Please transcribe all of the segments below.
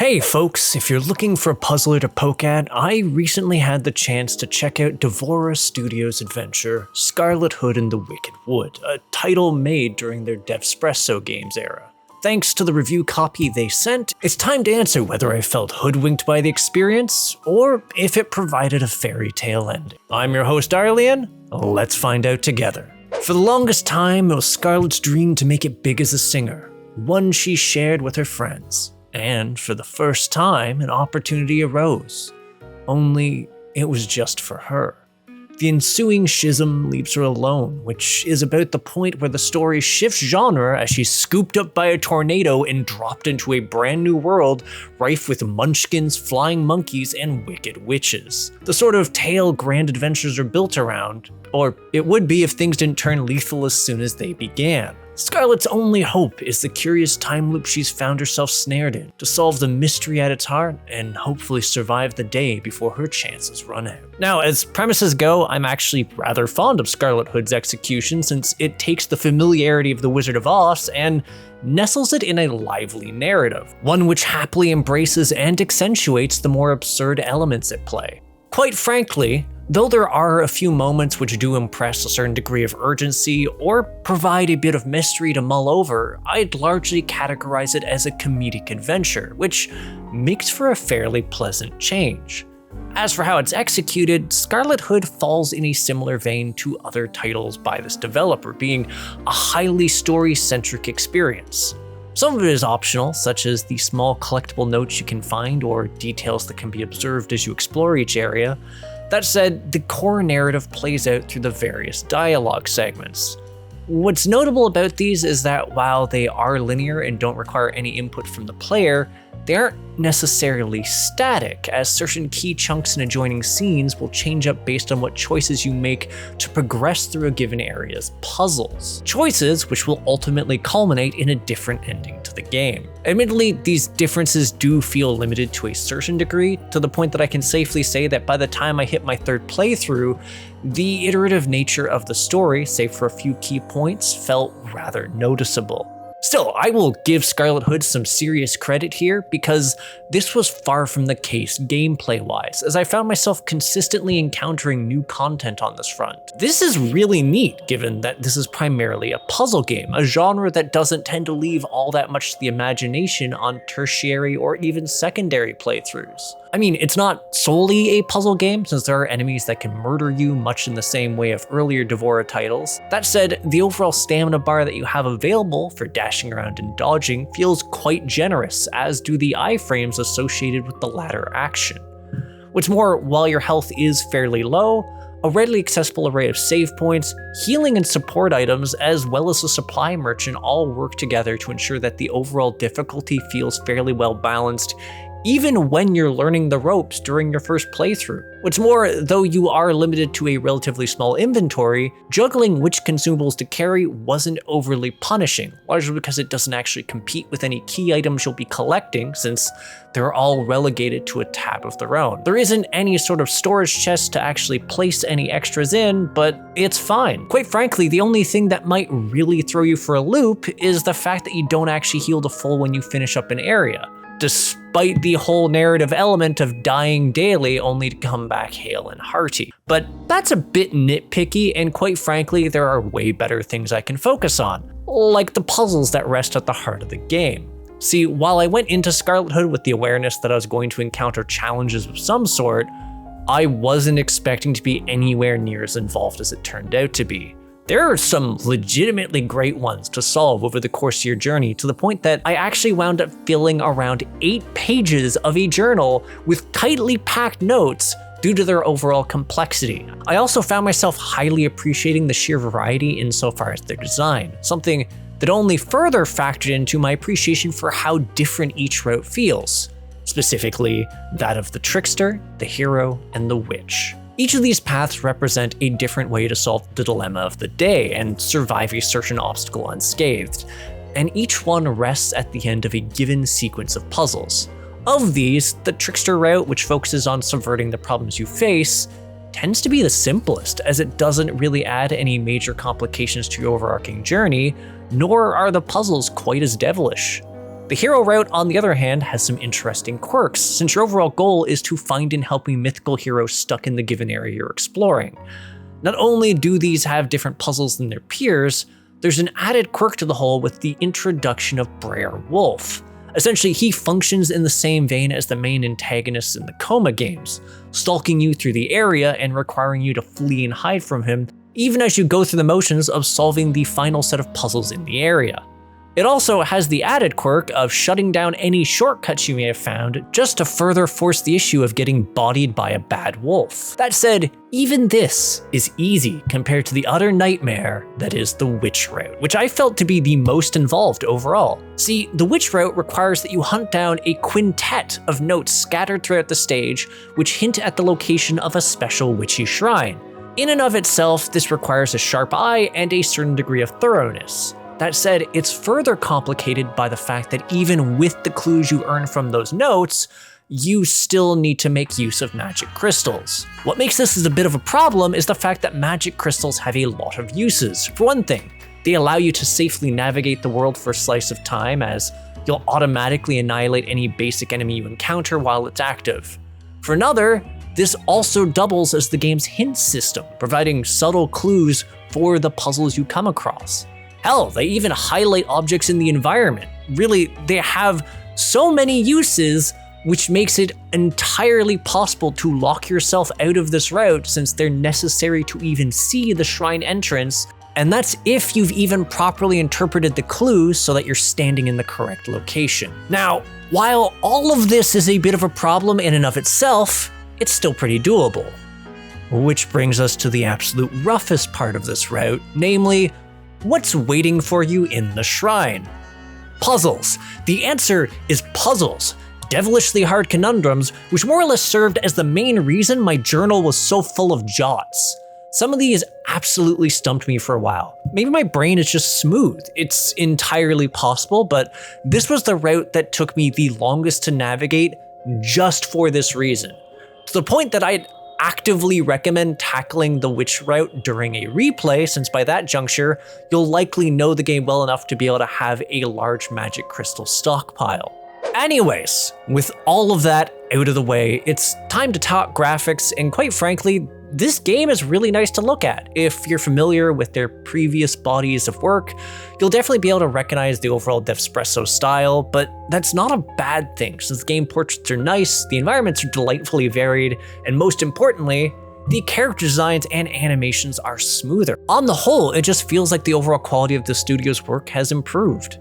Hey folks, if you're looking for a puzzler to poke at, I recently had the chance to check out Dvora Studios' adventure, Scarlet Hood and the Wicked Wood, a title made during their Devspresso Games era. Thanks to the review copy they sent, it's time to answer whether I felt hoodwinked by the experience, or if it provided a fairy tale ending. I'm your host Arlian, let's find out together. For the longest time, it was Scarlet's dream to make it big as a singer, one she shared with her friends. And for the first time, an opportunity arose. Only, it was just for her. The ensuing schism leaves her alone, which is about the point where the story shifts genre as she's scooped up by a tornado and dropped into a brand new world rife with munchkins, flying monkeys, and wicked witches. The sort of tale grand adventures are built around, or it would be if things didn't turn lethal as soon as they began. Scarlet's only hope is the curious time loop she's found herself snared in, to solve the mystery at its heart and hopefully survive the day before her chances run out. Now, as premises go, I'm actually rather fond of Scarlet Hood's execution since it takes the familiarity of the Wizard of Oz and nestles it in a lively narrative, one which happily embraces and accentuates the more absurd elements at play. Quite frankly, though there are a few moments which do impress a certain degree of urgency or provide a bit of mystery to mull over, I'd largely categorize it as a comedic adventure, which makes for a fairly pleasant change. As for how it's executed, Scarlet Hood falls in a similar vein to other titles by this developer, being a highly story-centric experience. Some of it is optional, such as the small collectible notes you can find or details that can be observed as you explore each area. That said, the core narrative plays out through the various dialogue segments. What's notable about these is that while they are linear and don't require any input from the player, they aren't necessarily static, as certain key chunks in adjoining scenes will change up based on what choices you make to progress through a given area's puzzles. Choices which will ultimately culminate in a different ending to the game. Admittedly, these differences do feel limited to a certain degree, to the point that I can safely say that by the time I hit my third playthrough, the iterative nature of the story, save for a few key points, felt rather noticeable. Still, I will give Scarlet Hood some serious credit here because this was far from the case gameplay-wise, as I found myself consistently encountering new content on this front. This is really neat, given that this is primarily a puzzle game, a genre that doesn't tend to leave all that much to the imagination on tertiary or even secondary playthroughs. I mean, it's not solely a puzzle game, since there are enemies that can murder you much in the same way of earlier Dvora titles. That said, the overall stamina bar that you have available for dashing around and dodging feels quite generous, as do the iframes associated with the latter action. What's more, while your health is fairly low, a readily accessible array of save points, healing and support items, as well as a supply merchant all work together to ensure that the overall difficulty feels fairly well balanced, even when you're learning the ropes during your first playthrough. What's more, though you are limited to a relatively small inventory, juggling which consumables to carry wasn't overly punishing, largely because it doesn't actually compete with any key items you'll be collecting, since they're all relegated to a tab of their own. There isn't any sort of storage chest to actually place any extras in, but it's fine. Quite frankly, the only thing that might really throw you for a loop is the fact that you don't actually heal to full when you finish up an area, despite the whole narrative element of dying daily only to come back hale and hearty. But that's a bit nitpicky, and quite frankly, there are way better things I can focus on, like the puzzles that rest at the heart of the game. See, while I went into Scarlet Hood with the awareness that I was going to encounter challenges of some sort, I wasn't expecting to be anywhere near as involved as it turned out to be. There are some legitimately great ones to solve over the course of your journey, to the point that I actually wound up filling around 8 pages of a journal with tightly packed notes due to their overall complexity. I also found myself highly appreciating the sheer variety insofar as their design, something that only further factored into my appreciation for how different each route feels, specifically that of the trickster, the hero, and the witch. Each of these paths represent a different way to solve the dilemma of the day and survive a certain obstacle unscathed, and each one rests at the end of a given sequence of puzzles. Of these, the trickster route, which focuses on subverting the problems you face, tends to be the simplest, as it doesn't really add any major complications to your overarching journey, nor are the puzzles quite as devilish. The hero route, on the other hand, has some interesting quirks, since your overall goal is to find and help a mythical hero stuck in the given area you're exploring. Not only do these have different puzzles than their peers, there's an added quirk to the whole with the introduction of Brer Wolf. Essentially, he functions in the same vein as the main antagonists in the Coma games, stalking you through the area and requiring you to flee and hide from him, even as you go through the motions of solving the final set of puzzles in the area. It also has the added quirk of shutting down any shortcuts you may have found just to further force the issue of getting bodied by a bad wolf. That said, even this is easy compared to the utter nightmare that is the witch route, which I felt to be the most involved overall. See, the witch route requires that you hunt down a quintet of notes scattered throughout the stage, which hint at the location of a special witchy shrine. In and of itself, this requires a sharp eye and a certain degree of thoroughness. That said, it's further complicated by the fact that even with the clues you earn from those notes, you still need to make use of magic crystals. What makes this as a bit of a problem is the fact that magic crystals have a lot of uses. For one thing, they allow you to safely navigate the world for a slice of time, as you'll automatically annihilate any basic enemy you encounter while it's active. For another, this also doubles as the game's hint system, providing subtle clues for the puzzles you come across. Hell, they even highlight objects in the environment. Really, they have so many uses, which makes it entirely possible to lock yourself out of this route since they're necessary to even see the shrine entrance, and that's if you've even properly interpreted the clues so that you're standing in the correct location. Now, while all of this is a bit of a problem in and of itself, it's still pretty doable. Which brings us to the absolute roughest part of this route, namely, what's waiting for you in the shrine? Puzzles. The answer is puzzles. Devilishly hard conundrums, which more or less served as the main reason my journal was so full of jots. Some of these absolutely stumped me for a while. Maybe my brain is just smooth. It's entirely possible, but this was the route that took me the longest to navigate just for this reason. To the point that I'd actively recommend tackling the witch route during a replay, since by that juncture, you'll likely know the game well enough to be able to have a large magic crystal stockpile. Anyways, with all of that out of the way, it's time to talk graphics, and quite frankly, this game is really nice to look at. If you're familiar with their previous bodies of work, you'll definitely be able to recognize the overall Devspresso style, but that's not a bad thing, since the game portraits are nice, the environments are delightfully varied, and most importantly, the character designs and animations are smoother. On the whole, it just feels like the overall quality of the studio's work has improved.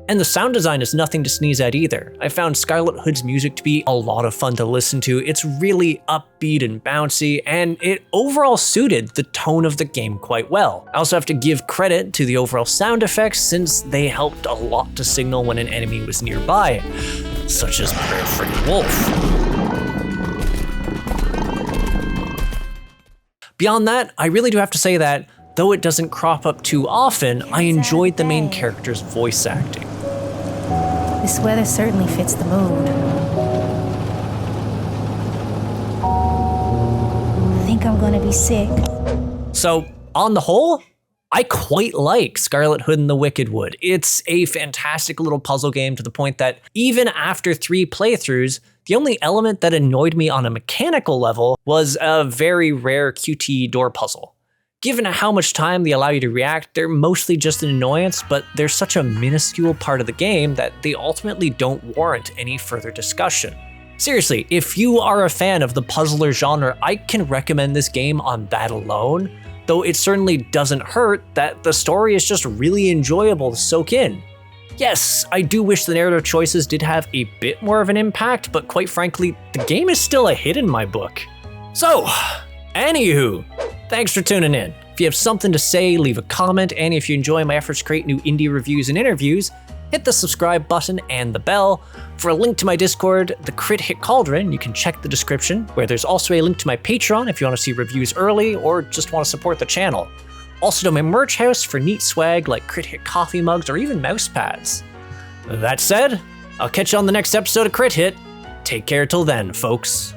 And the sound design is nothing to sneeze at either. I found Scarlet Hood's music to be a lot of fun to listen to. It's really upbeat and bouncy, and it overall suited the tone of the game quite well. I also have to give credit to the overall sound effects, since they helped a lot to signal when an enemy was nearby, such as Brer Frickin' Wolf. Beyond that, I really do have to say that, though it doesn't crop up too often, I enjoyed the main character's voice acting. This weather certainly fits the mood. I think I'm gonna be sick. So, on the whole, I quite like Scarlet Hood and the Wicked Wood. It's a fantastic little puzzle game to the point that even after 3 playthroughs, the only element that annoyed me on a mechanical level was a very rare QTE door puzzle. Given how much time they allow you to react, they're mostly just an annoyance, but they're such a minuscule part of the game that they ultimately don't warrant any further discussion. Seriously, if you are a fan of the puzzler genre, I can recommend this game on that alone, though it certainly doesn't hurt that the story is just really enjoyable to soak in. Yes, I do wish the narrative choices did have a bit more of an impact, but quite frankly, the game is still a hit in my book. So, anywho, thanks for tuning in. If you have something to say, leave a comment, and if you enjoy my efforts to create new indie reviews and interviews, hit the subscribe button and the bell. For a link to my Discord, the Crit Hit Cauldron, you can check the description, where there's also a link to my Patreon if you want to see reviews early or just want to support the channel. Also to my merch house for neat swag like Crit Hit coffee mugs or even mouse pads. That said, I'll catch you on the next episode of Crit Hit. Take care till then, folks.